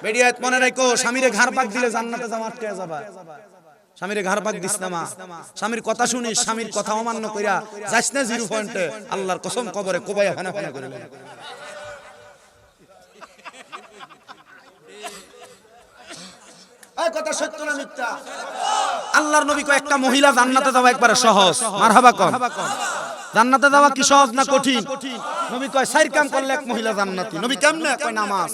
বেডিয়াত মনে রাখো, স্বামীরে ঘাড় পাক দিলে জান্নাতে যাওয়া আটকে যাবা। স্বামীরে ঘাড় পাক দিস না মা, স্বামীর কথা শুনিস, স্বামীর কথা অমান্য কইরা যাস না 0 পয়েন্টে, আল্লাহর কসম কবরে কোবাইয়া ফানা ফানা করে নেবে। এই কথা সত্য না মিথ্যা? আল্লাহর নবী কয় একটা মহিলা জান্নাতে যাওয়া একবারে সহজ। মারহাবা কোন? জান্নাতে যাওয়া কি সহজ না কঠিন? নবী কয় 4 কাম করলে এক মহিলা জান্নাতি। নবী কেমনে কয়? নামাজ।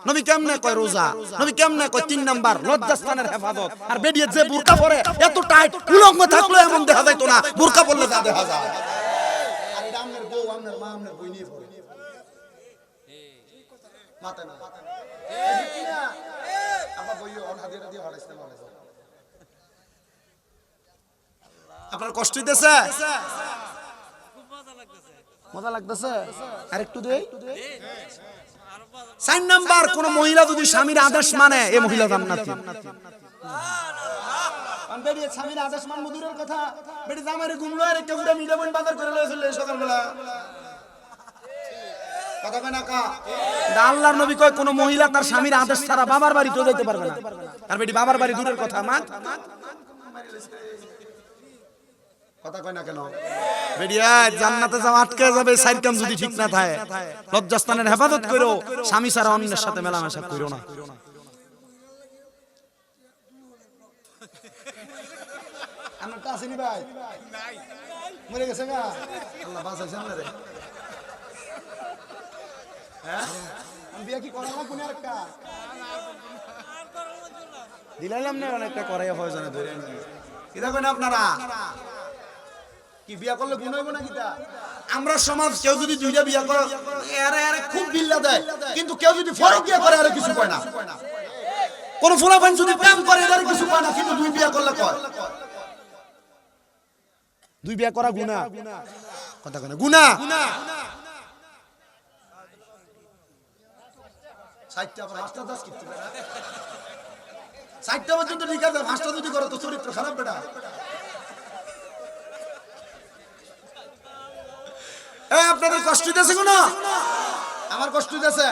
নবী কেমনে কয়? রোজা। নবী কেমনে কয়? 3 নাম্বার লজ্জাস্থানের হেফাজত। আর বেডিয়ে যে বুরকা পরে এত টাইট উলঙ্গ থাকলো এমন দেখা যাইতো না, বুরকা পরলে যা দেখা যায়। আর এটা আমনের বউ, আমনের মা, আমনের বই নিয়ে পড়ে মাথা না ঠিক না? আবার বইও অন হাদিয়া দিয়ে হড়াইতে পারে। আপনার কষ্ট হইতেছে? মজা লাগতেছে? আরেকটু দেই। 4 নাম্বার, কোন মহিলা যদি স্বামীর আদেশ মানে এই মহিলা জান্নাতি। বেরিয়ে স্বামীর আদেশ মান মধুরের কথা, বেটি জামাইরে ঘুমলো আর একটা উড়া মিডা বন বাজার করে লয়ে চলে সকালবেলা। কথা কয় না কা? আল্লাহর নবী কয় কোন মহিলা তার স্বামীর আদেশ ছাড়া বাবার বাড়ি তো যেতে পারবে না। আর বেটি বাবার বাড়ি দূরের কথা, মা কথা কয় না কেন? বেডিয়া জান্নাতে যাওয়া আটকে যাবে 4 কাম যদি ঠিক না থাকে। লজ্জাস্থানের হেফাজত করো, স্বামী ছাড়া অন্যের সাথে মেলামেশা করো না। আমার তো আসেনি ভাই, নাই মরে গেছে না, আল্লাহ বাঁচাইছে আমারে। হ্যাঁ আমি বিয়া কি করাবো না? কোন আরেকটা দিলাইলাম না, অনেকটা করাইয়া হয় জানে ধরে কি দেখেন আপনারা। কি বিয়া করলে গুণ হইব না কিতা? আমরা সমাজ কেউ যদি 2টা বিয়া করে এরে এরে খুব বিল্লা দেয়, কিন্তু কেউ যদি ফরকিয়া করে আর কিছু কয় না। কোন ফুলাফান যদি প্রেম করে এর কিছু কয় না, কিন্তু 2 বিয়া করলে কয়। 2 বিয়া করা গুনাহ, কথা কয় না গুনাহ। 60টা আবার 5টা 10 কিতে 60টা পর্যন্ত ঠিক আছে, 5টা যদি করে তো চরিত্র খারাপ বেটা। আপনাদের কষ্ট হইতেছে কোন? আমার কষ্ট হইতেছে।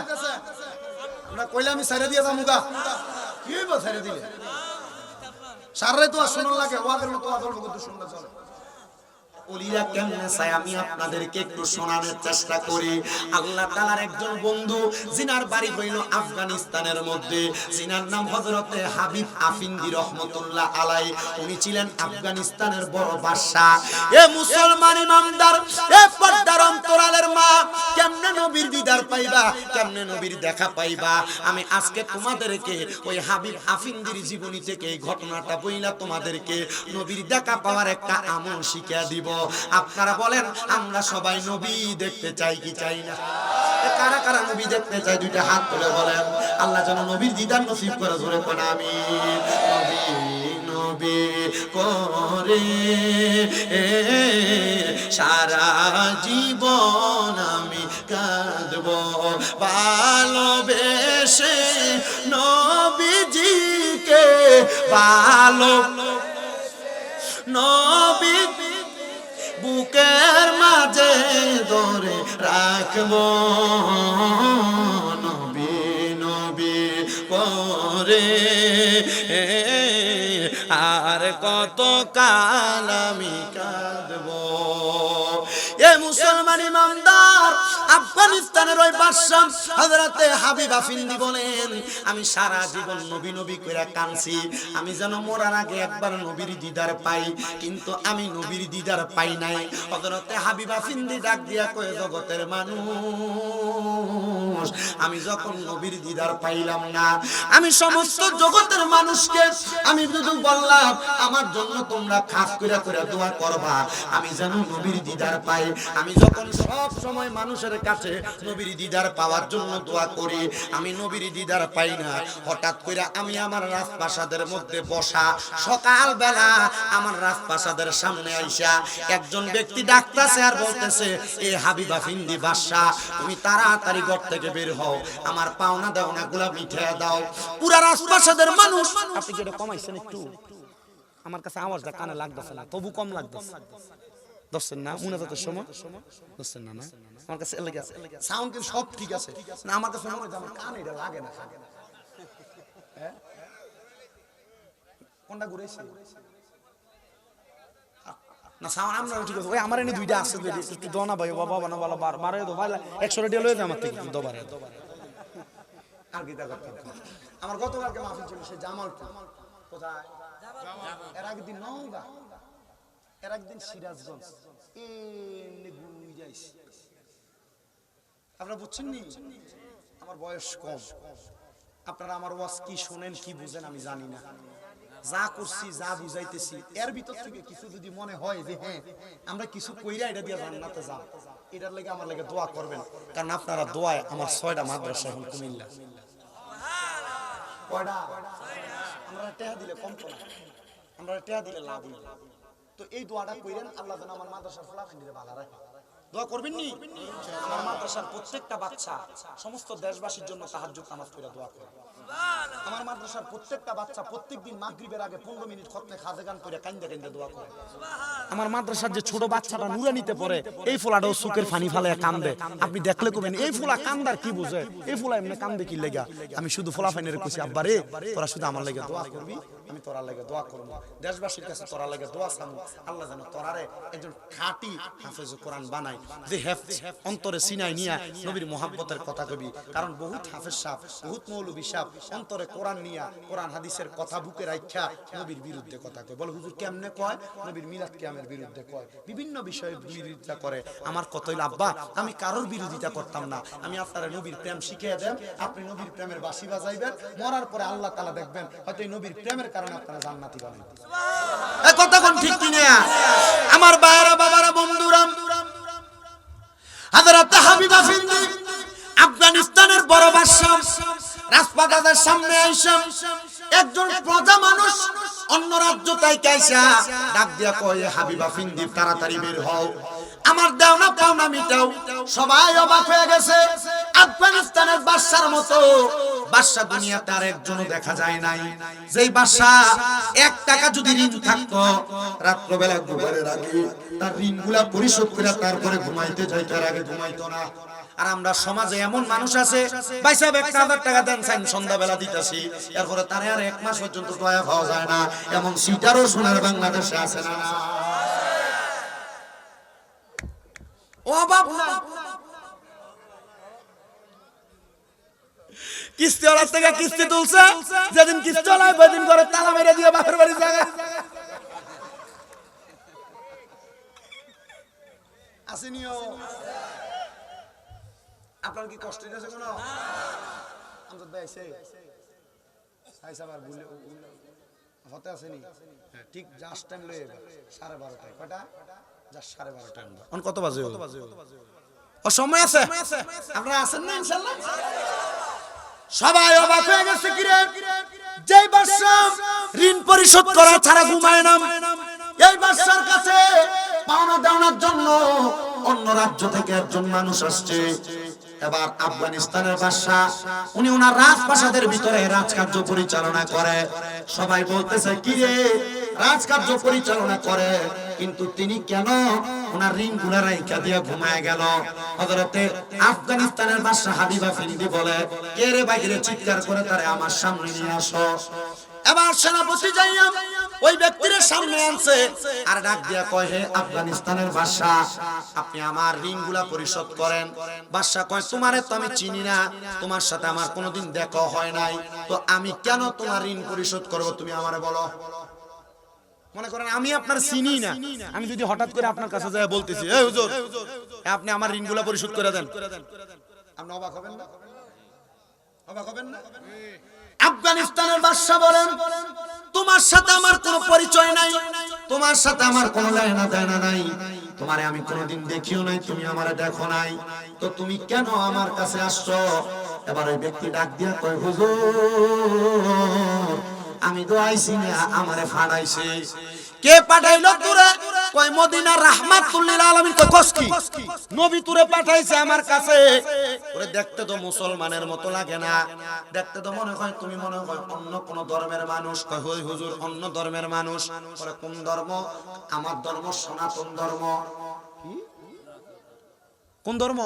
আমরা কইলে আমি ছেড়ে দিয়ে যামুগা, কি হইব ছেড়ে দিলে? সারাই তো আর শুনুন লাগে, ওয়াদের মতো আদর কিন্তু শুনলে চলে। ওলিরা কেমনে চাই আমি আপনাদেরকে একটু শোনানোর চেষ্টা করি। আল্লাহ তাআলার একজন বন্ধু, জিনার বাড়ি হইল আফগানিস্তানের মধ্যে, জিনার নাম হযরতে হাবিব আফিন্দি রহমাতুল্লাহ আলাই। উনি ছিলেন আফগানিস্তানের বড় বাদশা। এ মুসলমান ইমানদার, এ পর্দার অন্তরালের মা, কেমনে নবীর দিদার পাইবা, কেমনে নবীর দেখা পাইবা? আমি আজকে তোমাদেরকে ওই হাবিব আফিন্দির জীবনী থেকে এই ঘটনাটা বইলা তোমাদেরকে নবীর দেখা পাওয়ার একটা আমল শিখিয়ে দিব। আপনারা বলেন আমরা সবাই নবী দেখতে চাই কি চাই না? কারা কারা নবী দেখতে চাই? 2টা হাত তুলে বলেন। আল্লাহ যেন নবীর দিদার নসিব করে, জোরে কোন আমিন। নবী নবী করে সারা জীবন আমি কাঁদব, ভালোবেসে নবীজিকে, ভালো নবী বুকের মাঝে ধরে রাখবো, নবী নবী করে আর কত কাল আমি কাঁদবো। এ মুসলমান ইমানদার, আফগানিস্তানের ওই বাদশা হযরতে হাবিব আফিন্দি বলেন, আমি সারা জীবন নবী নবী কইরা কাঁদছি, আমি যেন মরার আগে একবার নবীর দিদার পাই, কিন্তু আমি নবীর দিদার পাই নাই। হযরতে হাবিব আফিন্দি ডাক দিয়া কয়, জগতের মানুষ, আমি যখন নবীর দিদার পাইলাম না, আমি সমস্ত জগতের মানুষকে আমি শুধু বললাম আমার জন্য তোমরা খাস কইরা কইরা দোয়া করবা, আমি যেন নবীর দিদার পাই। আমি যখন সব সময় মানুষের কাছে নবীর দিদার পাওয়ার জন্য দোয়া করি, আমি নবীর দিদার পাই না। হঠাৎ করে আমি আমার রাজপ্রাসাদের মধ্যে বসা, সকাল বেলা আমার রাজপ্রাসাদের সামনে আইসা একজন ব্যক্তি ডাকতেছে আর বলতেছে, এ হাবিব আফিন্দি বাদশা, তুমি তাড়াতাড়ি ঘর থেকে বের হও, আমার পাওনা দেওনা গুলা মিঠাইয়া দাও। পুরা রাজপ্রাসাদের মানুষ, আপনি কি এটা কমাইছেন একটু? আমার কাছে আওয়াজটা কানে লাগতেছে না, তবু কম লাগতেছে। দর্শন না মুনাজাতের সময় দর্শন না, না আমার কাছে সাউন্ড কিন্তু সব ঠিক আছে না, আমার কাছে মনে হয় আমার কানে এটা লাগে না। কোনটা ঘুরাইছে না সাউন্ড আমরা ঠিক আছে ওই আমার এনে দুইটা আছে একটু দনা ভাই বাবা বানা বালা মারে তো ভাই 100 টাকা লয়ে যা আমার থেকে দবারে আর কি দেখা আমার গতকালকে মাহফিল ছিল সে জামালপুর কোথায় এর আগের দিন নওগাঁ এর একদিন সিরাজগঞ্জ এমনি ঘুরে যাইছি আপনারা বুঝছেন নি আমার বয়স কম আপনারা আমার ওয়াজ কি শুনেন কি বুঝেন আমি জানি না যা করছি যা বুঝাইতেছি এর ভিতর থেকে কিছু যদি মনে হয় যে হ্যাঁ আমরা কিছু কইরা এটা দিয়ে জান্নাতে যাব এটার লাগি আমার লাগি দোয়া করবেন কারণ আপনারা দোয়ায় আমার 6টা মাদ্রাসা এখন কুমিল্লা কয়টা আমরা টাকা দিলে কম তো না আমরা টাকা দিলে লাভ হই তো এই দোয়াটা কইরেন আল্লাহ যেন আমার মাদ্রাসার ফলাফল ভালো রাখে দোয়া করবেন নি আমার মাদ্রাসার প্রত্যেকটা বাচ্চা সমস্ত দেশবাসীর জন্য তাহাজ্জুদ নামাজ পড়ে দোয়া করে আমার মাদ্রাসার প্রত্যেকটা বাচ্চা প্রত্যেকদিন মাগরিবের আগে 15 মিনিট খতমে খাজে গান করে কান্দে কান্দে দোয়া করে আমার মাদ্রাসার যে ছোট বাচ্চাটা নুরানিতে পড়ে এই ফোলাটাও সুকের পানি ফালায় কান্দে আপনি দেখলে কবেন এই ফোলা কান্দার কি বুঝে এই ফোলা এমনি কান্দে কি লাগা আমি শুধু ফোলা ফাইনের কইছি আব্বা রে তোরা শুধু আমার লাগি দোয়া করবি আমি তোরা লাগি দোয়া করব দেশবাসীর কাছে তোরা লাগি দোয়া চামু আল্লাহ যেন তোরারে একজন খাঁটি হাফেজ কোরআন বানায় যে হেফজ অন্তরে সিনাই নিয়া নবীর মুহাব্বতের কথা কবি কারণ বহুত হাফেজ সাহেব বহুত মৌলভী সাহেব অন্তরে কোরআন নিয়া কোরআন হাদিসের কথা বুকে রাখা নবীর বিরুদ্ধে কথা কয় বলে হুজুর কেমনে কয় নবীর মিলাদ কিয়ামের বিরুদ্ধে কয় বিভিন্ন বিষয়ে বিরোধিতা করে আমার কতই আব্বা আমি কারোর বিরোধিতা করতাম না আমি আপনারা নবীর প্রেম শিখিয়ে দেন আপনি নবীর প্রেমের বাঁশি বাজাইবেন মরার পরে আল্লাহ তাআলা দেখবেন হয়তো এই নবীর প্রেমের কারণে আপনারা জান্নাতি বানাবেন এই কথা কোন ঠিক কি না আমার ভাইরা বাবারা বন্ধুরা হযরত হাবিবা ফিন্দি আফগানিস্তানের বড় বাদশা রাজপ্রাসাদের সামনে আইসা একজন প্রজা মানুষ অন্য রাজ্য থেকে আইসা ডাক দিয়া কয় হাবিবা ফিন্দি তাড়াতাড়ি বের হও আমার দেওনা পাওনা মিটাও সবাই অবাক হয়ে গেছে আফগানিস্তানের বাদশার মতো বাদশা দুনিয়াতে আর একজনও দেখা যায় নাই যেই বাদশা 1 টাকা যদি ঋণ থাকতো রাত্রবেলা ঘুমানোর আগে তার ঋণগুলা পরিশোধ করে তারপরে ঘুমাইতে যাইতো আর আগে ঘুমাইতো না আর আমরা সমাজে এমন মানুষ আছে ভাই সাহেব 1000 টাকা দেন সাইন সন্ধ্যাবেলা দিতেছি এরপরে তারে আর 1 মাস পর্যন্ত দয়া পাওয়া যায় না এমন সিটারও সোনার বাংলাদেশে আছে না ও বাপ না কিস্তি ওরা থেকে কিস্তি তুলছে যেদিন কিস্তি চলায় ওইদিন করে তালা মেরে দিয়ে বাপের বাড়ি জায়গা আসেনিও আপনার কি কষ্ট দিতেছে কোনো আমজাদ ভাই আইছে আইসা আবার ভুলে হতে আসেনি হ্যাঁ ঠিক জাস্ট টাইম লয়ে 12:30 কয়টা জাস্ট 12:30 অন কত বাজে ও সময় আছে আপনারা আছেন না ইনশাআল্লাহ সবাই অবাক হয়ে গেছে কি রে যেই বাদশা ঋণ পরিশোধ করা ছাড়া ঘুমায় না এই বাদশার কাছে পাওনা দেওয়ার জন্য অন্য রাজ্য থেকে একজন মানুষ আসছে এবার আফগানিস্তানের বাদশা উনি ওনার রাজপ্রাসাদের ভিতরে রাজকার্য পরিচালনা করে সবাই বলতেছে কি রে রাজকার্য পরিচালনা করে কিন্তু তিনি কেন ওনার ঋণগুলো রাইখা দিয়ে ঘুমায় গেল হযরতে আফগানিস্তানের বাদশা হাবিবা ফিন্দি বলে কে রে বাইরে চিৎকার করে তারে আমার সামনে নিয়ে আসো এবার সেনাপতি যাইয়া ওই ব্যক্তির সামনে আনছে আর ডাক দিয়া কয় হে আফগানিস্তানের বাদশা আপনি আমার ঋণগুলা পরিশোধ করেন বাদশা কয় তোমারে তো আমি চিনি না তোমার সাথে আমার কোনোদিন দেখা হয় নাই তো আমি কেন তোমার ঋণ পরিশোধ করব তুমি আমারে বলো মনে করেন আমি আপনার চিনি না আমি যদি হঠাৎ করে আপনার কাছে যায় বলতেছি এই হুজুর আপনি আমার ঋণগুলা পরিশোধ করে দেন আপনি অবাক হবেন না অবাক হবেন না আফগানিস্তানের বাদশা বলেন তোমার সাথে আমার কোনো পরিচয় নাই তোমার সাথে আমার কোনো লেনা দেনা নাই তোমারে আমি কোনোদিন দেখিও নাই তুমি আমারে দেখো নাই তো তুমি কেন আমার কাছে আসছো এবার ওই ব্যক্তি ডাক দিয়া কয় হুজুর আমি তো আইছি না আমারে ফাড়াইছে কে পাঠাইলো তোরে কয় মদিনার রাহমাতুল লিল আলামিন কয় কসকি নবী তোরে পাঠাইছে আমার কাছে ওরে দেখতে তো মুসলমানের মতো লাগে না দেখতে তো মনে হয় তুমি মনে হয় অন্য কোন ধর্মের মানুষ কয় হই হুজুর অন্য ধর্মের মানুষ পরে কোন ধর্ম আমার ধর্ম সনাতন ধর্ম কি কোন ধর্ম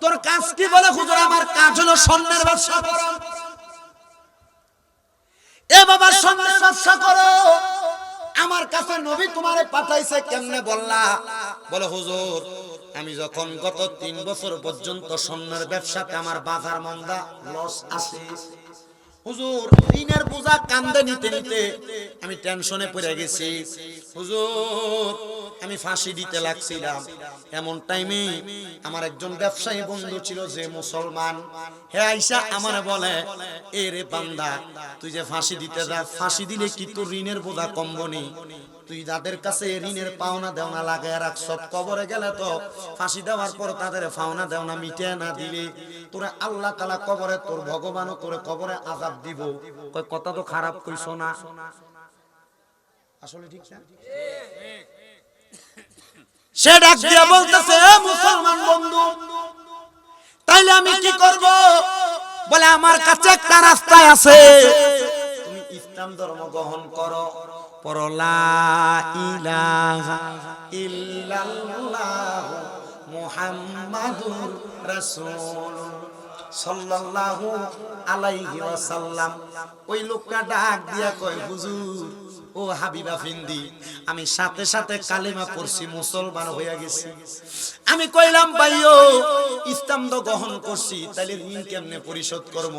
তোর কাজ কি বলে হুজুর আমার কাজ হলো স্বর্ণের ব্যবসা করা এবার বাবা স্বর্ণের ব্যবসা করো, আমার কাছে নবী তোমারে পাঠাইছে কেমনে বললা? বলে হুজুর আমি যখন গত 3 বছর পর্যন্ত স্বর্ণের ব্যবসাতে আমার বাজার মন্দা লস আসে, হুজুর ঋণের বোঝা কাঁধে নিতে নিতে আমি টেনশনে পড়ে গেছি, হুজুর আমি ফাঁসি দিতে লাগছিলাম। এমন টাইমে আমার একজন ব্যবসায়ী বন্ধু ছিল যে মুসলমান, হে আইসা আমারে বলে, এ রে বান্দা তুই যে ফাঁসি দিতে যাস, ফাঁসি দিলে কি তোর ঋণের বোঝা কমবনি? তুই যাদের কাছে ঋণের পাওনা দেওনা লাগায় রাখছ, কবরে গেলে তো ফাঁসি দেওয়ার পর তাদের পাওনা দেওনা মিটে না দিলে তোরা আল্লাহ তাআলা কবরে তোর ভগবানও তোরে কবরে আযাব দিব। কই কথা তো খারাপ কইছো না, আসলে ঠিক না? সে ডাক দিয়া বলতেছে, এ মুসলমান বন্ধু তাইলে আমি কি করব? বলে আমার কাছে একটা রাস্তা আছে, তুমি ইসলাম ধর্ম গ্রহণ করো, পড়ো লা ইলাহা ইল্লাল্লাহ মুহাম্মাদুর রাসূল সাল্লাল্লাহু আলাইহি ওয়াসাল্লাম। ওই লোকটা ডাক দিয়া কয়, হুজুর ও হাবিবা ফিন্দি, আমি সাথে সাথে কালেমা পড়ছি, মুসলমান হইয়া গেছি। আমি কইলাম ভাইও ইসলাম তো গ্রহণ করছি, তাইলে ঋণ কেমনে পরিশোধ করব?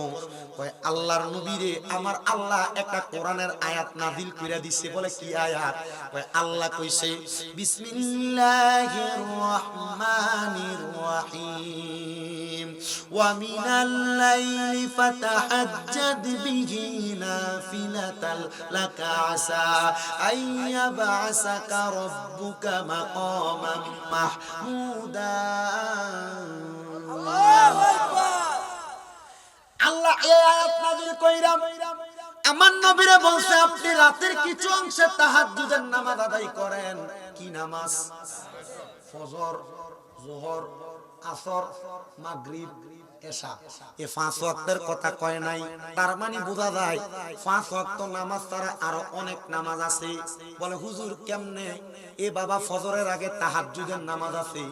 কয় আল্লাহর নবীরে আমার আল্লাহ একটা কোরআনের আয়াত নাযিল কইরা দিছে। বলে কি আয়াত? কয় আল্লাহ কইছে বিসমিল্লাহির রাহমানির রাহিম ওয়া মিনাল লাইলি ফাতাহাজ্জাদ বিহি নাফিলাতাল লাকা আসা আইয়াবআসাকা রাব্বুকা মাকামান মাহমুদা। আল্লাহু আকবার। আল্লাহ এই আয়াত নাযিল কইরা আমার নবীরে বলছে আপনি রাতের কিছু অংশে তাহাজ্জুদের নামাজ আদায় করেন। কি নামাজ? ফজর, যোহর, আসর, মাগরিব, এশা। এই 5 ওয়াক্তের কথা কয় নাই, তার মানে বোঝা যায় 5 ওয়াক্ত নামাজ ছাড়া আরো অনেক নামাজ আছে। বলে হুজুর কেমনে? এ বাবা ফজরের আগে তাহাজ্জুদের নামাজ আছে,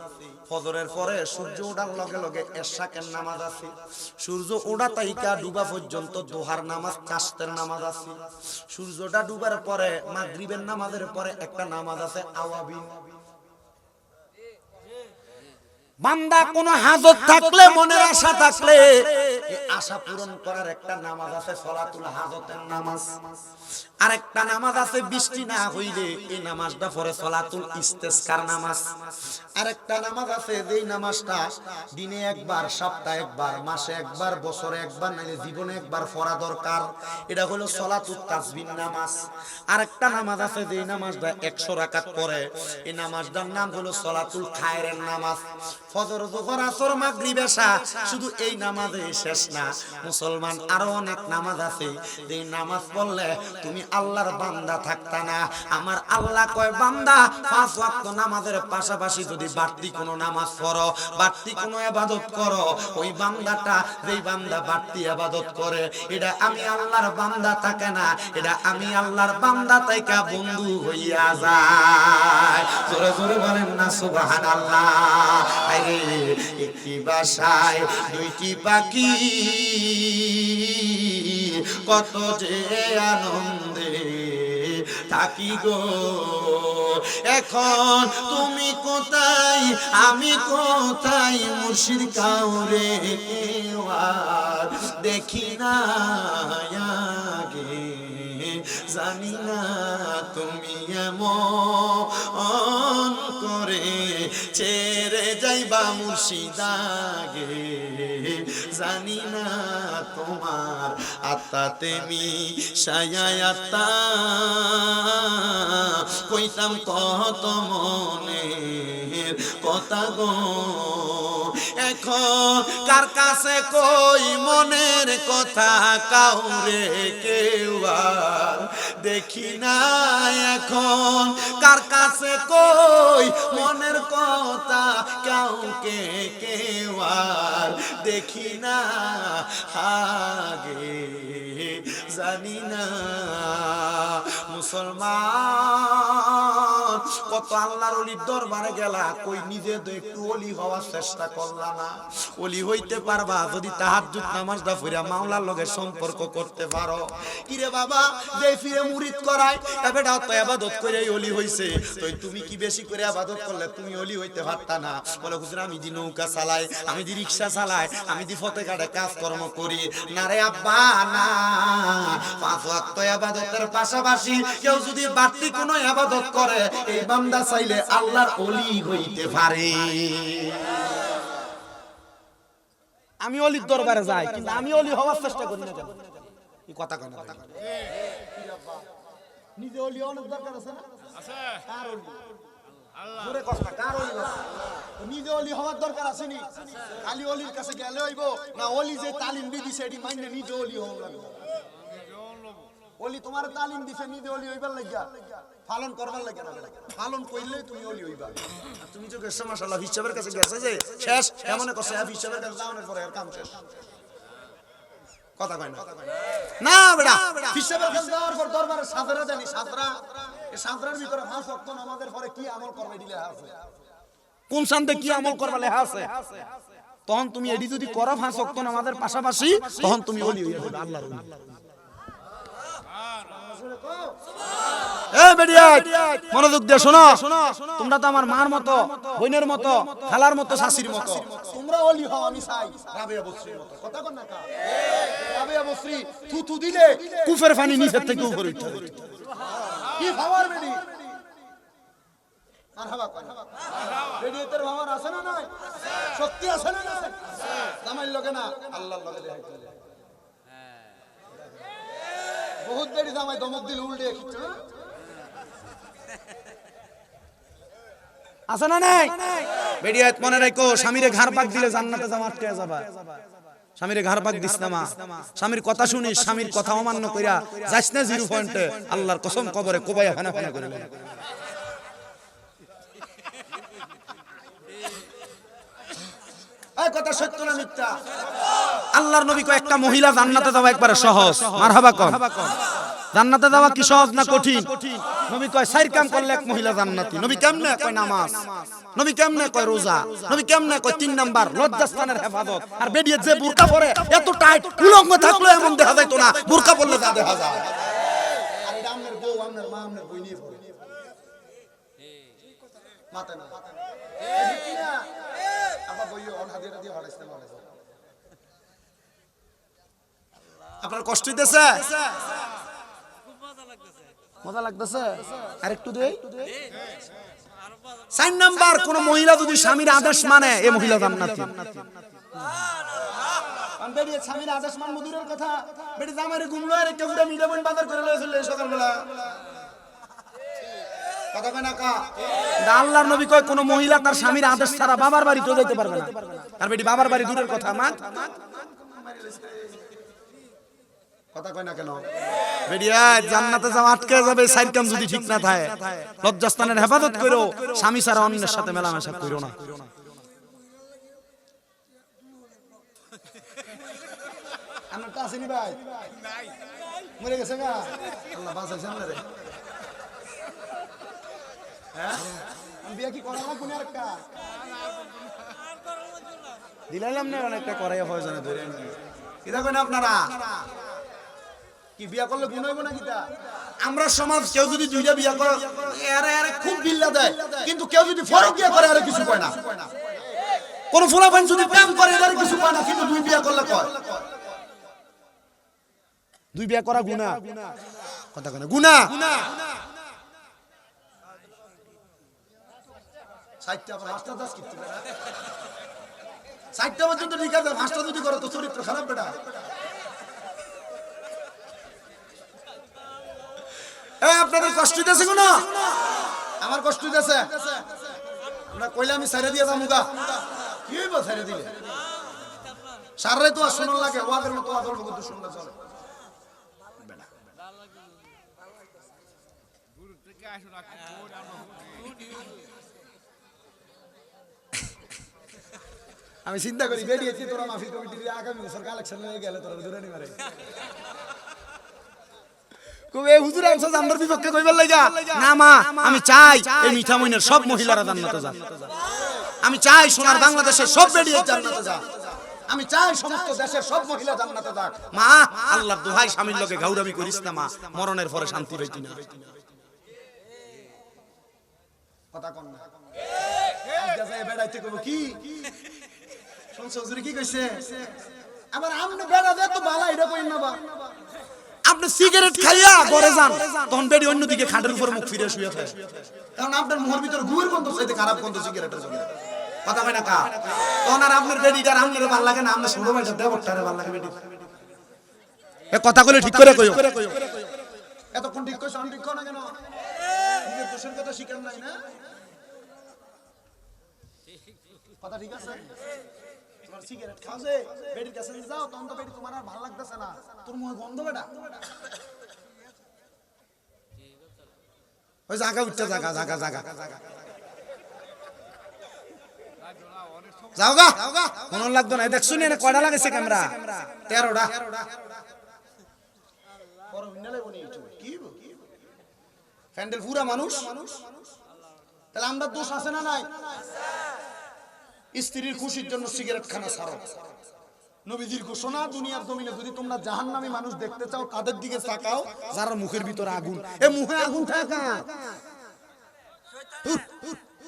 ফজরের পরে সূর্য ওঠার লগে লগে এশাকের নামাজ আছে, সূর্য ওঠা তাইকা ডুবা পর্যন্ত দোহার নামাজ, কাস্তের নামাজ আছে, সূর্যটা ডুবার পরে মাগরিবের নামাজের পরে একটা নামাজ আছে আওয়াবিন। বান্দা কোন হাজত থাকলে, মনের আশা থাকলে এই আশা পূরণ করার একটা নামাজ আছে সলাতুল হাজতের নামাজ। আরেকটা নামাজ আছে বৃষ্টি না হইলে এই নামাজটা পড়ে সলাতুল ইস্তেসকার নামাজ। আরেকটা নামাজ আছে যেই নামাজটা দিনে একবার, সপ্তাহে একবার, মাসে একবার, বছরে একবার, নাইলে জীবনে একবার পড়া দরকার, এটা হলো সলাতুল তাসবিহ নামাজ। আরেকটা নামাজ আছে যেই নামাজটা 100 রাকাত পড়ে, এই নামাজটার নাম হলো সলাতুল খায়রের নামাজ। ফজর, যোহর, আসর, মাগরিব, এশা শুধু এই নামাজে শেষ না, মুসলমান আরো অনেক নামাজ আছে যে নামাজ পড়লে তুমি আল্লাহর বান্দা থাকতা না। আমার আল্লাহ কয় বান্দা 5 ওয়াক্ত নামাজের পাশাপাশি যদি বাড়তি কোনো নামাজ পড়ো, বাড়তি কোনো ইবাদত করো, ওই বান্দাটা যেই বান্দা বাড়তি ইবাদত করে এটা আমি আল্লাহর বান্দা থাকে না, এটা আমি আল্লাহর বান্দা তাইকা বন্ধু হইয়া যায়। জোরে জোরে বলেন না সুবহানাল্লাহ। একটি বাসায় দুইটি পাখি কত যে আনন্দে থাকি গো, এখন তুমি কোথায় আমি কোথায়, মুর্শিদ কাউরে আর দেখি না আগে, জানি না তুমি এমন করে ছেড়ে যাইবা মুর্শিদ আগে, জানি না তোমার আত্মাতে মিশায়াতা কইতাম কত মনের কথা গো, এখন কার কাছে কই মনের কথা, কাউরে কেউ আর দেখি না, এখন কার কাছে কই মনের কথা, কাউকে কেউ আর দেখি না আগে, জানি না। মুসলমান কত আল্লাহর ওলির দরবারে গেলা, কই নিজে তো একটু ওলি হওয়ার চেষ্টা করলা না? ওলি হইতে পারবা যদি তাহাজ্জুদ নামাজটা পড়া মাওলার লগে সম্পর্ক করতে পারো। কিরে বাবা, যে ফিরে মুরিদ করায় এবেটা তো ইবাদত করে ওলি হইছে, তো তুমি কি বেশি করে ইবাদত করলে তুমি ওলি হইতে পারতা না? বলে হুজুর আমি দি নৌকা চালাই, আমি দি রিকশা চালাই, আমি দি ফতে কাটে কাজকর্ম করি। না রে আব্বা না, 5 ওয়াক্ত ইবাদতের পাশাপাশি কেউ যদি বাড়তি কোনো ইবাদত করে, এই বান্দা চাইলে আল্লাহর ওলি হইতে পারে। আমি ওলির দরবারে যাই, কিন্তু আমি ওলি হওয়ার চেষ্টা করি না কেন? এই কথা কেন? নিজে ওলি হওয়ার দরকার আছে না? আছে। কার ওলি? আল্লাহ। পুরো কথা কার ওলি? নিজে ওলি হওয়ার দরকার আছে নি? খালি ওলির কাছে গেলে হইব না? ওলি যে তালিম দিছে এডি মাইনে নিজে ওলি হওয়া লাগবে। ওলি তোমার তালিম দিছে, নিজে ওলি হইবার লাগিয়া পালন করবার লাগে না। পালন করলে তুমি ওলি হইবা। আর তুমি তো গেছো মাশাআল্লাহ হিসাবের কাছে গেছে যে শেষ, এমন করছে হিসাবের কাছে যাওয়ার পরে আর কাম শেষ। কথা কয় না? না বেটা, হিসাবের কাছে যাওয়ার পর দরবারে সাজরা জানি, সাজরা এই সাজরার ভিতরে 5 ওয়াক্ত নামাজের পরে কি আমল করবে দিলে আছে, কোন শান্তে কি আমল করবে লেখা আছে। তখন তুমি এডি যদি করো 5 ওয়াক্ত নামাজের পাশাপাশি, তখন তুমি ওলি হয়ে যাবে আল্লাহর ওলি। মনোযোগ দিয়ে শোনো, তোমরা তো আমার মার মতো, বোনের মতো, খালার মতো, শাশির মতো, তোমরা ওলি হও আমি চাই রাবেয়া বসরির মতো। কথা কন না কা? রাবেয়া বসরি থুথু দিলে কুফের পানি নিচে থেকে উপরে উঠে কি ভাবার বেডি মারহাবা কয় বেডিয়েতের ভাবার আছে না নাই? শক্তি আছে না নাই? জামাইর লগে না আল্লাহর লগে দেখাইতে বহুত বেড়ি জামাই দমক দিল উল্টে খিচ্ছ আছে না নাই? বেডিয়াত মনে রাখো, স্বামীরে ঘাড় পাক দিলে জান্নাতে যাওয়া আটকে যাবা। স্বামীরে ঘাড় পাক দিস না মা, স্বামীর কথা শুনিস, স্বামীর কথা অমান্য কইরা যাস না 0 পয়েন্টে, আল্লাহর কসম কবরে কোবাইয়া ফানা ফানা করে নেবে। এই কথা সত্য না মিথ্যা? আল্লাহর নবী কয় একটা মহিলা জান্নাতে যাওয়া একবারে সহজ। মারহাবা কর। জান্নাতে যাওয়া কি সহজ না কঠিন? নবী কয় 4 কাম করলে এক মহিলা জান্নাতি। নবী কেমনে কয় নামাজ, নবী কেমনে কয় রোজা, নবী কেমনে কয় 3 নাম্বার লজ্জাস্থানের হেফাজত। আর বেডিয়ে যে বুরকা পরে এত টাইট উলঙ্গ থাকলো এমন দেখা যাইতো না, বুরকা পরলে যা দেখা যায়। আর এটা আমনের বউ, আমনের মা, আমনের বই নিয়ে পড়ে মাথা না এই কি না আবার বইও অন হাদিয়া দিয়ে হারাইছে না। আপনার কষ্ট হইতেছে? মজা লাগতেছে? আরেকটু দেই। 4 নাম্বার, কোন মহিলা যদি স্বামীর আদেশ মানে, এই মহিলা জান্নাতি। বেডি স্বামীর আদেশ মান মধুরের কথা, বেডি জামাইরে ঘুমলো আর একটা পুরো মিডা বন বাজার করে লয়ে চলে সকালবেলা। কথা কয় না কা? আল্লাহর নবী কয় কোন মহিলা তার স্বামীর আদেশ ছাড়া বাবার বাড়িতে যেতে পারবে না। আর বেডি বাবার বাড়ি দূরের কথা, মা কথা কয় না কেন? বেডিয়া জান্নাতে যাওয়া আটকে যাবে 4 কাম যদি ঠিক না থাকে। লজ্জাস্থানের হেফাজত করো, স্বামী ছাড়া অন্যের সাথে মেলামেশা করো না। আমার তো আসেনি ভাই, নাই মরে গেছে গা, আল্লাহ বাঁচাইছে আমারে। হ্যাঁ আমি বিয়া কি করা না কোন আরেকটা দিলাইলাম না, অনেকটা করাইয়া হয় জানে ধরে এটা কই না আপনারা কি বিয়া করলে গুণ হইব না কিটা? আমরা সমাজ কেউ যদি 2টা বিয়া করে আরে আরে খুব বিল্লা দেয়, কিন্তু কেউ যদি ফরক বিয়া করে আরে কিছু কয় না। কোন ফুলাফান যদি প্রেম করে আরে কিছু কয় না, কিন্তু 2 বিয়া করলে কয়। 2 বিয়া করা গুনাহ, কথা কয় না গুনাহ। 60টা আবার 5টা 10 কিতে বেটা, 60টা পর্যন্ত ঠিক আছে, 5টা যদি করে তো চরিত্র খারাপ বেটা। আপনাদের কষ্ট দিতেছে কোন? আমার কষ্ট দিতেছে। আমরা কইলে আমি ছেড়ে দিয়ে যামুগা, কি হইব ছেড়ে দিলে? সারাই তো আর শোনার লাগে, ওয়াদের মতো ওয়াদ অল্প কিন্তু শুনলে চলে। আমি চিন্তা করি বেরিয়েছি তোরা মাহফিল কমিটির আগামী বছর কালেকশন হয়ে গেলে তোরা ধরে নিবারে কবে হুজুর আনছো জান্নাতের বিপক্ষে কইবার লাগা না মা আমি চাই এই মিঠামইনের সব মহিলারা জান্নাতে যাক আমি চাই সোনার বাংলাদেশের সব বেডিয়ে জান্নাতে যাক আমি চাই সমস্ত দেশের সব মহিলা জান্নাতে যাক মা আল্লাহর দোহাই স্বামীর লগে গাউরামি করিস না মা মরণের পরে শান্তি পাইতি না কথা কোন না আজকে যাই বেড়াইতে কইব কি শুনছো হুজুর কি কইছে আবার আমনে বেড়া দে তো বালা এটা কইন না বা আপনি সিগারেট খাইয়া ঘরে যান তখন বেডি অন্যদিকে খাটের উপর মুখ ফিরে শুয়ে থাকে কারণ আপনার মুখের ভিতর গুয়ের গন্ধ চাইতে খারাপ গন্ধ সিগারেটের জন্য কথা কয় না কা তখন আর আপনার বেডিটার আমনের ভালো লাগে না আপনার ছোট ভাইটা দেবরটারে ভালো লাগে বেডি এ কথা কইলে ঠিক করে কইও এতক্ষণ ঠিক কইছ আমি ঠিক কও না কেন নিজের দোষের কথা শিখান নাই না কথা ঠিক আছে তোমার সিগারেট খাও যে বেডির কাছে যাও তখন তো বেডি তোমার আর ভালো লাগতেছে না তোর মুখে গন্ধ বেটা ওই জায়গা উঠতে জায়গা জায়গা জায়গা যাও গা মন লাগতো না দেখ শুনি না কয়টা লাগাইছে ক্যামেরা 13টা বড় ভিন্নালে বনি কি ফ্যান্ডেল পুরা মানুষ তাহলে আমরা দোষ আছে না নাই স্ত্রীর খুশির জন্য সিগারেট খানা ছাড়ো নবীজির ঘোষণা দুনিয়ার জমিনে যদি তোমরা জাহান্নামী মানুষ দেখতে চাও তাদের দিকে তাকাও যারা মুখের ভিতরে আগুন এ মুখে আগুন থাকা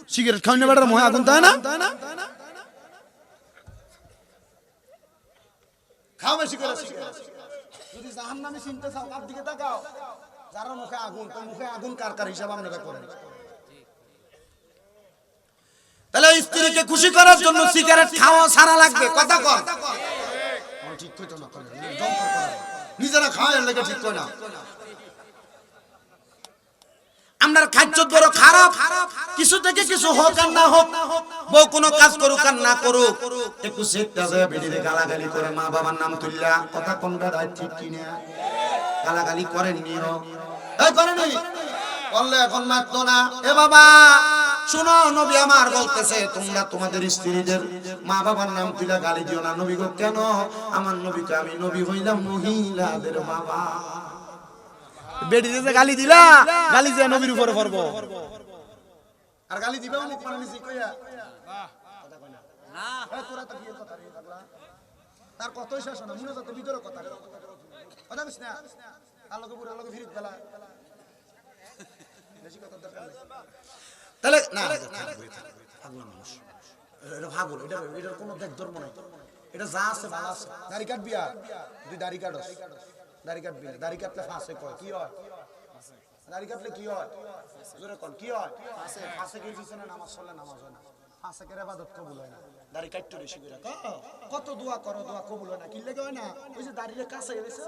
সিগারেট খাওয়ানো বেটার মুখে আগুন তাই না খাও বেশি করে সিগারেট যদি জাহান্নামী চিনতে চাও কার দিকে তাকাও যারা মুখে আগুন তো মুখে আগুন কার কার হিসাব আপনারা করেন তাহলে স্ত্রীকে খুশি করার জন্য সিগারেট খাওয়া ছাড়া লাগবে কথা কর ঠিক কইতো না নিজেরা খাওয়ার লাগে ঠিক কই না আমরার খাদ্য বড় খারাপ কিছু থেকে কিছু হোক আর না হোক বউ কোনো কাজ করুক আর না করুক একটু সেটটা যায় বেডিরে গালাগালি করে মা বাবার নাম তুললা কথা কোনটা রাইট ঠিক কি না গালাগালি করেন নিও এই করেনি বললে এখন মারতো না এ বাবা শুনো নবী আমার বলতেছে তোমরা তোমাদের স্ত্রীদের মা বাবার নাম তুইলা গালি দিও না নবী গো কেন আমার নবীকে আমি নবী হইলাম মহিলাদের বাবা বেডিতে যে গালি দিলা গালি যে নবীর উপরে পড়ব আর গালি দিবেও মুখ মানে নিছি কইয়া কথা কই না না তোরা তো কি কথা রে পাগলা তার কতই শেষ না মনে যত ভিতরে কথা কথা কইছ না আলোকে পুরো আলোকে ফিরিত গলা বেশি কথা দরকার নাই তাহলে না পাগলা মানুষ এটা ভাগল এটার কোনো দেখ ধর্ম নাই এটা যা আছে ভালো আছে দাড়ি কাটবি আর তুই দাড়ি কাটস দাড়ি কাটবি দাড়ি কাটলে ফাঁসে কয় কি হয় দাড়ি কাটলে কি হয় জোরে কোন কি হয় ফাঁসে ফাঁসে কি দিছ না নামাজ পড়লে নামাজ হয় না ফাঁসে করে ইবাদত কবুল হয় না দাড়ি কাটতে বেশি করে কত দোয়া করো দোয়া কবুল হয় না কি লাগে হয় না ওই যে দাড়ির কাছে গেছে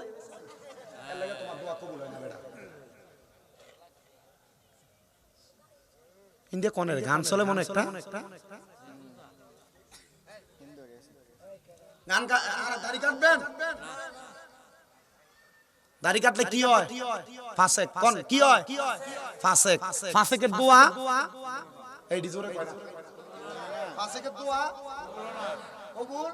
এর লাগে তোমার দোয়া কবুল হয় না বেটা ইন্ডিয়া কোনের গান চলে মনে একটা গান আর দাড়ি কাটবেন দাড়ি কাটলে কি হয় ফাসেক কোন কি হয় ফাসেক ফাসেকের দোয়া এই জোরে কয় না ফাসেকের দোয়া কবুল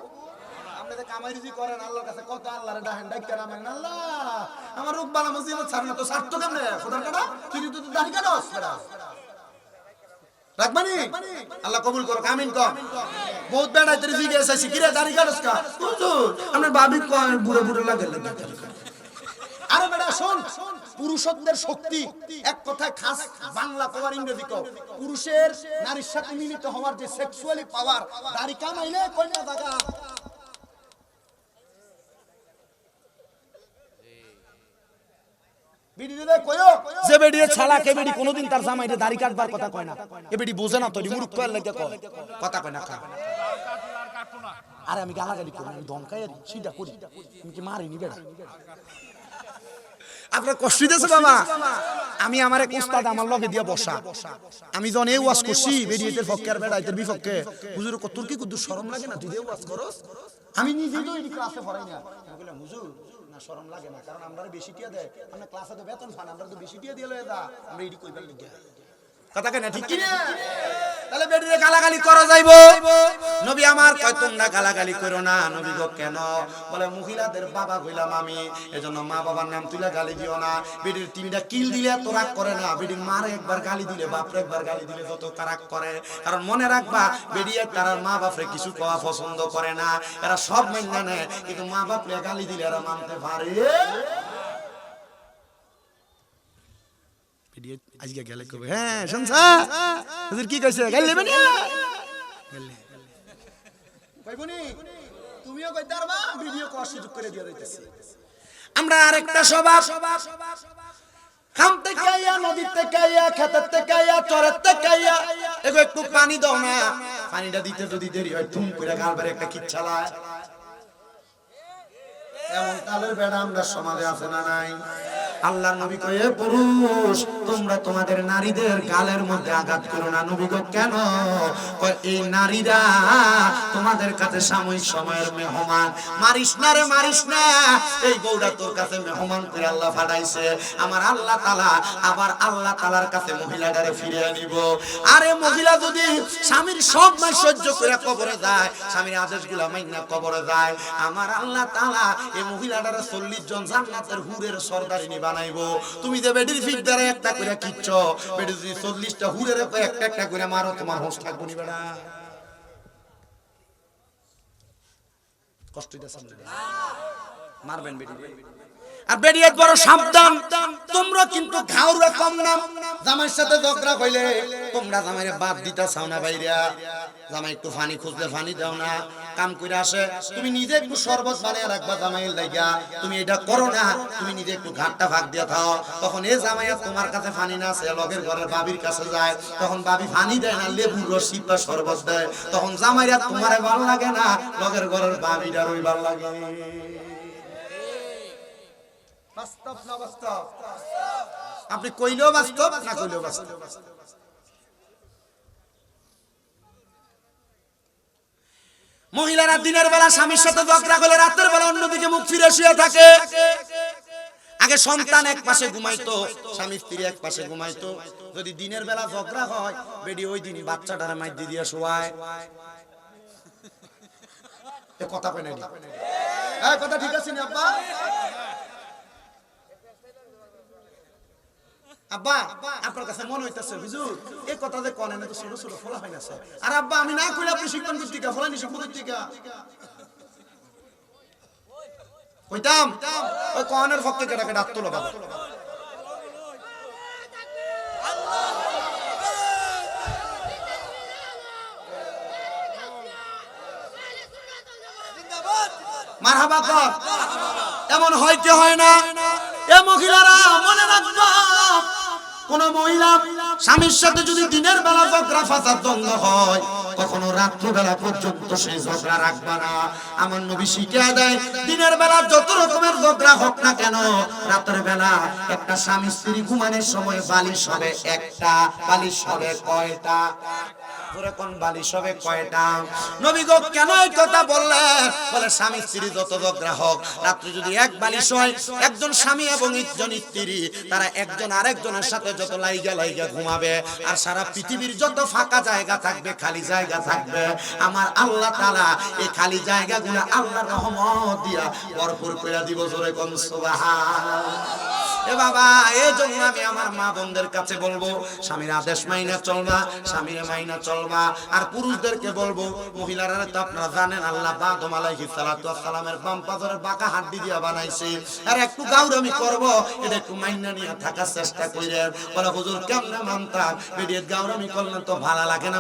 আপনারা কামাই রুজি করেন আল্লাহর কাছে কত আল্লাহর ডাহেন ডাইকা নামেন আল্লাহ আমার রূপ বালা মুসিবত ছাড় না তো ছাড় তো কেমনে খোদার কাটা তুই তো দাড়ি কাটস বেটা রাখবানি আল্লাহ কবুল করো আমিন কর বহুত বেড়া তেরি জিগে এসেছি কিরে দাড়ি কাটস কা হুজুর আপনার ভাবি কয় বুড়ো বুড়ো লাগে আরে বেটা শুন পুরুষত্বের শক্তি এক কথায় খাস বাংলা কওয়ার ইংরেজি কও পুরুষের নারীর সাথে মিলিত হওয়ার যে সেক্সুয়ালি পাওয়ার দাড়ি কামাইলে কয়টা জায়গা বিডিরে কইও যে বেডিয়ে ছালা কে বেডি কোনদিন তার জামাইরে দাড়ি কাটবার কথা কয় না এ বেডি বোঝে না তো মুরুক কয় লাগে কয় কথা কয় না কা আরে আমি গালাগালি করি আমি ধমকাই আর সিধা করি আমি কি মারিনি বেটা আপনার কষ্ট দিতেছে বাবা আমি আমার এক উস্তাদ আমার লগে দিয়া বসা আমি যখন এই ওয়াজ করছি বেডিয়েতের পক্ষে আর বেড়াইতের বিপক্ষে হুজুর তোর কি কুদু শরম লাগে না তুই এই ওয়াজ করস আমি নিজেই তো এই ক্লাসে পড়াই না আমি বললাম হুজুর না শরম লাগে না কারণ আমরা বেশি টিয়া দেয় আমরা ক্লাসে তো বেতন পান আমরা তো বেশি টিয়া দিয়ে লয়ে দা আমরা এডি কইবার লাগি কথা কেন ঠিক কি না তাহলে বেডিরে গালাগালি করা যাইবো? নবী আমার কয় তোমরা গালাগালি করো না। নবী গো কেন? বলে মহিলাদের বাবা হইলাম আমি, এজন্য মা বাবার নাম তুলে গালি দিও না। বেডির তিনটা কিল দিলে এত রাগ করে না, বেডির মারে একবার গালি দিলে বাপরে একবার গালি দিলে যত রাগ করে। কারণ মনে রাখবা বেডিয়ে তারা মা বাপরে কিছু কোয়া পছন্দ করে না, এরা সব মাইনা নেয়, কিন্তু মা বাপরে গালি দিলে এরা মানতে পারে। আজকে গেলে কবে হ্যাঁ শুনছা হুজুর কি কইছে গাইলে মানে কইবনি তুমিও কই দারবা ভিডিও করার সুযোগ করে দিয়া দিতেছি। আমরা আরেকটা স্বভাব, খাম থেকে আইয়া নদীর থেকে আইয়া খেতের থেকে আইয়া চরের থেকে আইয়া এগো একটু পানি দাও না, পানিটা দিতে যদি দেরি হয় তুম করে গালবারে একটা কিচ্ছালায়। এমন কালের বেড়া আমরা সমাজে আছে না নাই? আল্লাহর নবী কয় এ পুরুষ তোমরা তোমাদের নারীদের গালের মধ্যে আঘাত করো না। নবী কয় কেন? কয় এই নারীরা তোমাদের কাছে সাময়িক সময়ের মেহমান, মারিস না রে মারিস না, এই বউটা তোর কাছে মেহমান করে আল্লাহ পাঠাইছে। আমার আল্লাহ তাআলা আবার আল্লাহ তাআলার কাছে মহিলাটারে ফিরিয়ে নিব। আরে মহিলা যদি স্বামীর সব মাস সহ্য করে কবরে যায়, স্বামীর আদেশগুলো মাইনা কবরে যায়, আমার আল্লাহ তাআলা এই মহিলাটারে 40 জন জান্নাতের হুরের সরদারিনী বানাইবো। তুমি যে বেডির ফিট দ্বারা একটা করে কিচ্ছ, বেডি যদি 40টা হুরের একটা একটা করে মারো, তোমার হোশ থাকবো নি বেড়া? কষ্ট দিতেছেন মারবেন বেডি। আর বেডিয়ে বড় সাবধান, তোমরা কিন্তু ঘাউরা কম না। জামাইর সাথে ঝগড়া কইলে তোমরা জামাইরে বাদ দিতা চাও না বাইরা, জামাই একটু পানি খুঁজলে পানি দাও না, কাম করে আসে তুমি নিজে একটু শরবত বানিয়ে রাখবা জামাইয়ের লাগা, তুমি এটা করো না, তুমি নিজে একটু ঘাটটা ভাগ দিয়ে খাও। তখন এই জামাইয়া তোমার কাছে পানি না আছে, লগের ঘরের বাবির কাছে যায়, তখন বাবি পানি দেয় না, লেবুর রস বা শরবত দেয়, তখন জামাইরা তোমারে ভালো লাগে না, লগের ঘরের বাবিটার ওই ভালো লাগে। বাস্তব না বাস্তব? আপনি কইলেও বাস্তব না কইলেও বাস্তব। মহিলারা দিনের বেলা স্বামীর সাথে ঝগড়া করলে রাতের বেলা অন্যদিকে মুখ ফিরে শুয়ে থাকে। আগে সন্তান এক পাশে ঘুমাইতো, স্বামী স্ত্রী এক পাশে ঘুমাইতো। যদি দিনের বেলা ঝগড়া হয়, বেডি ওই দিনই বাচ্চাটারে মাইর দিয়ে শোয়ায়। এ কথা কই নাই? এই কথা ঠিক আছে নি আব্বা? আব্বা আপনার কাছে মনে হইতাছে হুজুর এই কথা যে কোন না তো ছোট ছোট ফলা হয় না স্যার। আর আব্বা আমি না কইলে আপনি শিক্ষণ করতিকা ফলা নি শিক্ষণ করতিকা কইতাম ওই কোনের পক্ষে কেটাকে ডাক তোলো বাবা। মারহাবা কর। এমন হইতে হয় না। এ মহিলারা মনে রাখবা, কোন মহিলা স্বামীর সাথে যদি দিনের বেলা ঝগড়া ফাসাদ দ্বন্দ্ব হয়, কখনো রাত্রি বেলা পর্যন্ত সেই ঝগড়া রাখবা না। আমার নবী শিখিয়ে দেয় দিনের বেলা যত রকমের ঝগড়া হোক না কেন, রাতের বেলা একটা স্বামী স্ত্রী ঘুমানোর সময় বালিশ হবে একটা, বালিশ হবে কয়টা? কোন বালিশ হবে কয়টা? নবী গো কেন এই কথা বললেন? বলে স্বামী স্ত্রী যত ঝগড়া হোক, রাত্রি যদি এক বালিশ হয়, একজন স্বামী এবং একজন স্ত্রী তারা একজন আরেকজনের সাথে যত লাইগা লাইগা ঘুমাবে, আর সারা পৃথিবীর যত ফাঁকা জায়গা থাকবে, খালি জায়গা থাকবে, আমার আল্লাহ তাআলা এই খালি জায়গাগুলো আল্লাহর রহমত দিয়া ভরপুর করে দিব। জোরে কোন সুবহানাল্লাহ। এ বাবা এই জন্য আমি আমার মা বোনদের কাছে বলবো, স্বামীর আদেশ মাইনা চলবা, স্বামীর মাইনা চলবা। আর পুরুষদেরকে বলবো, মহিলারা তো আপনারা জানেন আল্লাহ আদম আলাইহিস সালাতু ওয়াস সালামের বাম পাজরের বাঁকা হাড্ডি দিয়া বানাইছে। আর একটু গাউরামি করব, এটা একটু মাইনা নিয়ে থাকার চেষ্টা কইরেন। বলে হুজুর কেমনে মানতাম, বেডিয়ে গাউরামি করলে তো ভালো লাগে না।